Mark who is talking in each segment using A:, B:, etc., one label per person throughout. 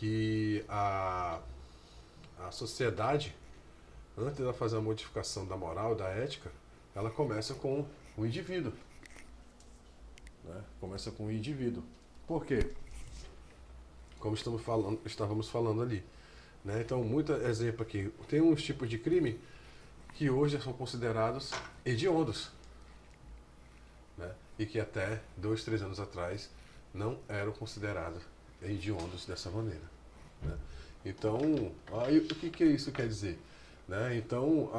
A: que a sociedade, antes de ela fazer a modificação da moral, da ética, ela começa com o indivíduo. Né? Começa com o indivíduo. Por quê? Como estávamos falando ali. Né? Então, muito exemplo aqui. Tem uns tipos de crime que hoje são considerados hediondos. Né? E que até 2, 3 anos atrás não eram considerados hediondos dessa maneira. Né? Então, aí, o que isso quer dizer? Né? Então,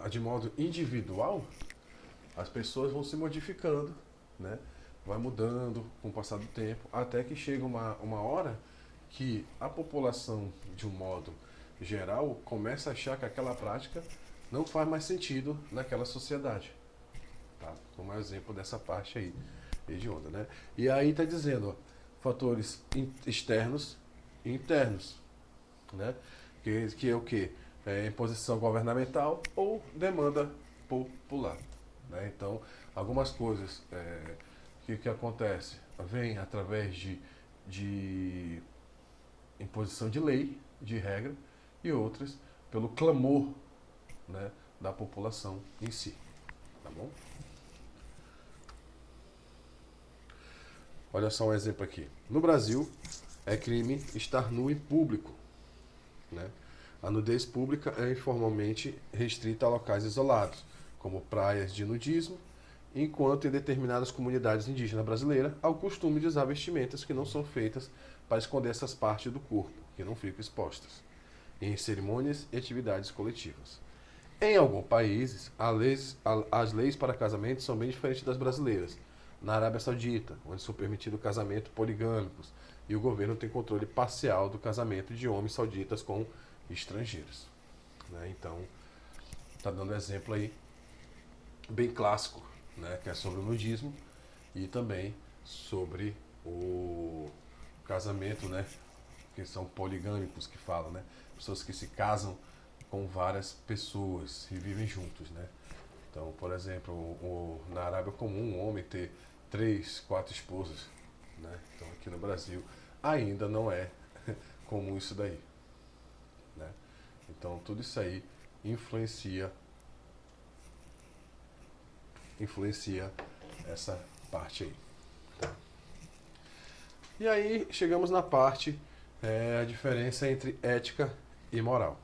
A: de modo individual, as pessoas vão se modificando, né? Vai mudando com o passar do tempo, até que chega uma hora que a população, de um modo geral, começa a achar que aquela prática não faz mais sentido naquela sociedade. Tá? Como exemplo dessa parte aí, hedionda, né? E aí está dizendo, ó, fatores externos e internos, né? Que é o quê? Imposição governamental ou demanda popular. Né? Então, algumas coisas que acontece vem através de imposição de lei, de regra, e outras pelo clamor, né, da população em si. Tá bom? Olha só um exemplo aqui. No Brasil, é crime estar nu em público. Né? A nudez pública é informalmente restrita a locais isolados, como praias de nudismo, enquanto em determinadas comunidades indígenas brasileiras há o costume de usar vestimentas que não são feitas para esconder essas partes do corpo, que não ficam expostas, em cerimônias e atividades coletivas. Em alguns países, as leis para casamento são bem diferentes das brasileiras. Na Arábia Saudita, onde são permitidos casamentos poligâmicos, e o governo tem controle parcial do casamento de homens sauditas com estrangeiros. Né? Então, está dando exemplo aí bem clássico, né? Que é sobre o nudismo e também sobre o casamento, né? Que são poligâmicos que falam, né? Pessoas que se casam com várias pessoas e vivem juntos, né? Então, por exemplo, na Arábia é comum um homem ter 3, 4 esposas, né? Então, aqui no Brasil ainda não é comum isso daí, né? Então, tudo isso aí influencia essa parte aí. Tá? E aí chegamos na parte, a diferença entre ética e moral.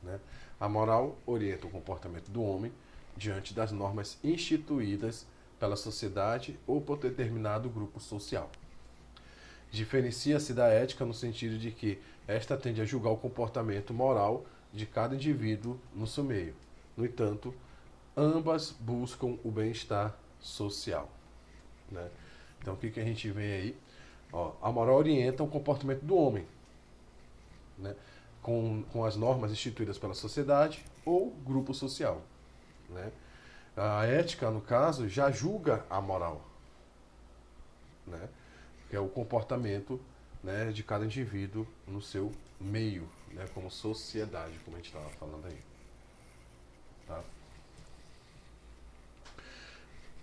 A: Né? A moral orienta o comportamento do homem diante das normas instituídas pela sociedade ou por determinado grupo social. Diferencia-se da ética no sentido de que esta tende a julgar o comportamento moral de cada indivíduo no seu meio. No entanto, ambas buscam o bem-estar social. Né? Então, o que a gente vê aí? Ó, a moral orienta o comportamento do homem, né? com as normas instituídas pela sociedade ou grupo social. Né? A ética, no caso, já julga a moral, né? Que é o comportamento, né, de cada indivíduo no seu meio, né, como sociedade, como a gente estava falando aí. Tá?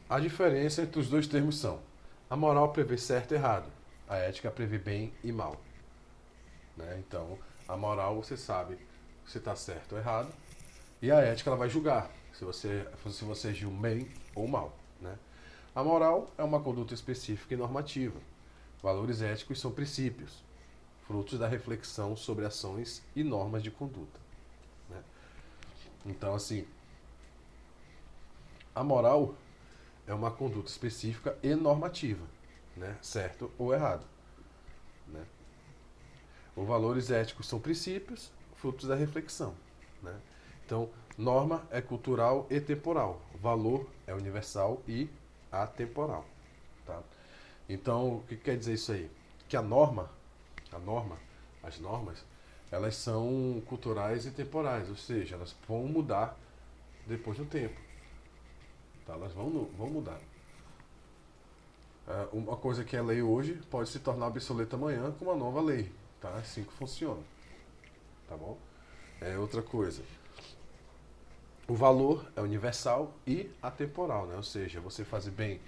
A: A diferença entre os dois termos são: a moral prevê certo e errado, a ética prevê bem e mal. Né? Então, a moral você sabe se está certo ou errado, e a ética ela vai julgar se você agiu bem ou mal. Né? A moral é uma conduta específica e normativa. Valores éticos são princípios, frutos da reflexão sobre ações e normas de conduta. Né? Então, assim, a moral é uma conduta específica e normativa, né? Certo ou errado. Né? Os valores éticos são princípios, frutos da reflexão. Né? Então, norma é cultural e temporal, valor é universal e atemporal. Tá? Então, o que quer dizer isso aí? Que as normas, elas são culturais e temporais, ou seja, elas vão mudar depois do tempo. Tá? Elas vão mudar. Uma coisa que é lei hoje pode se tornar obsoleta amanhã com uma nova lei. Tá? Assim que funciona. Tá bom? Outra coisa. O valor é universal e atemporal, né? Ou seja, você fazer bem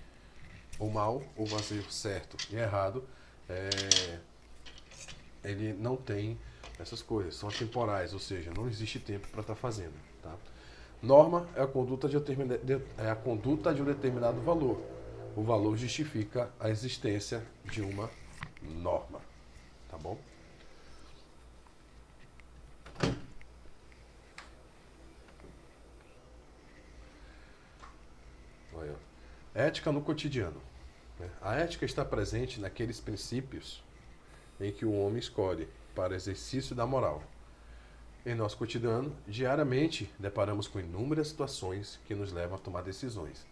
A: ou mal, ou fazer certo e errado, ele não tem essas coisas, são temporais, ou seja, não existe tempo para estar fazendo. Tá? Norma é a conduta de um determinado valor. O valor justifica a existência de uma norma. Tá bom? Olha. Ética no cotidiano. A ética está presente naqueles princípios em que o homem escolhe para exercício da moral. Em nosso cotidiano, diariamente deparamos com inúmeras situações que nos levam a tomar decisões.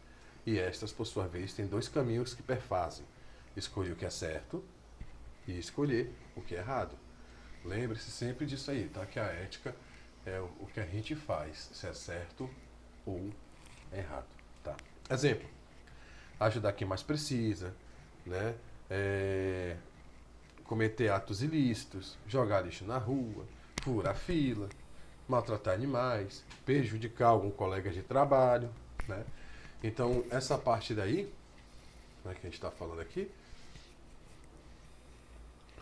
A: E estas, por sua vez, têm dois caminhos que perfazem: escolher o que é certo e escolher o que é errado. Lembre-se sempre disso aí, tá? Que a ética é o que a gente faz, se é certo ou errado, tá? Exemplo: ajudar quem mais precisa, né? Cometer atos ilícitos, jogar lixo na rua, furar fila, maltratar animais, prejudicar algum colega de trabalho, né? Então, essa parte daí, né, que a gente está falando aqui,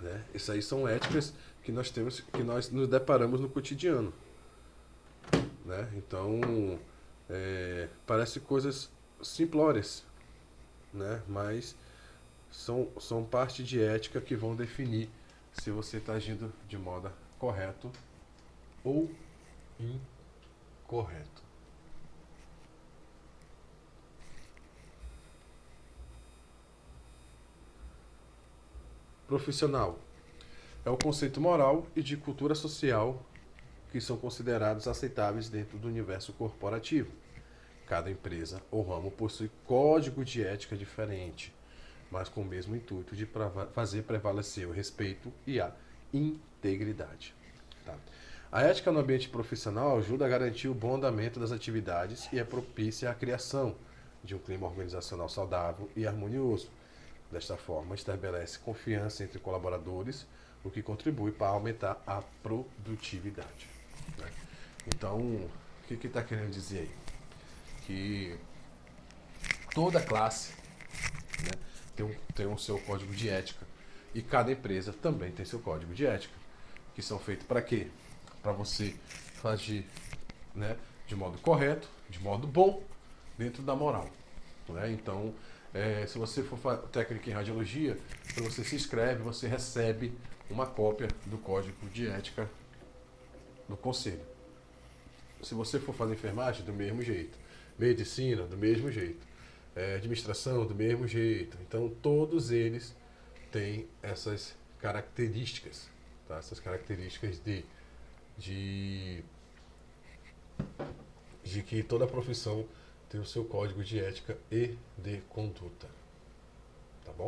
A: né? Isso aí são éticas que nós temos, que nós nos deparamos no cotidiano, né? Então, parece coisas simplórias, né? Mas são parte de ética que vão definir se você está agindo de modo correto ou incorreto. Profissional é o conceito moral e de cultura social que são considerados aceitáveis dentro do universo corporativo. Cada empresa ou ramo possui código de ética diferente, mas com o mesmo intuito de fazer prevalecer o respeito e a integridade. Tá? A ética no ambiente profissional ajuda a garantir o bom andamento das atividades e é propícia à criação de um clima organizacional saudável e harmonioso. Desta forma, estabelece confiança entre colaboradores, o que contribui para aumentar a produtividade. Né? Então, o que está querendo dizer aí? Que toda classe, né, tem o seu código de ética e cada empresa também tem seu código de ética, que são feitos para quê? Para você fazer, né, de modo correto, de modo bom, dentro da moral. Né? Então, se você for técnico em radiologia, quando você se inscreve, você recebe uma cópia do código de ética do conselho. Se você for fazer enfermagem, do mesmo jeito. Medicina, do mesmo jeito. Administração, do mesmo jeito. Então, todos eles têm essas características. Tá? Essas características de que toda profissão tem o seu código de ética e de conduta. Tá bom?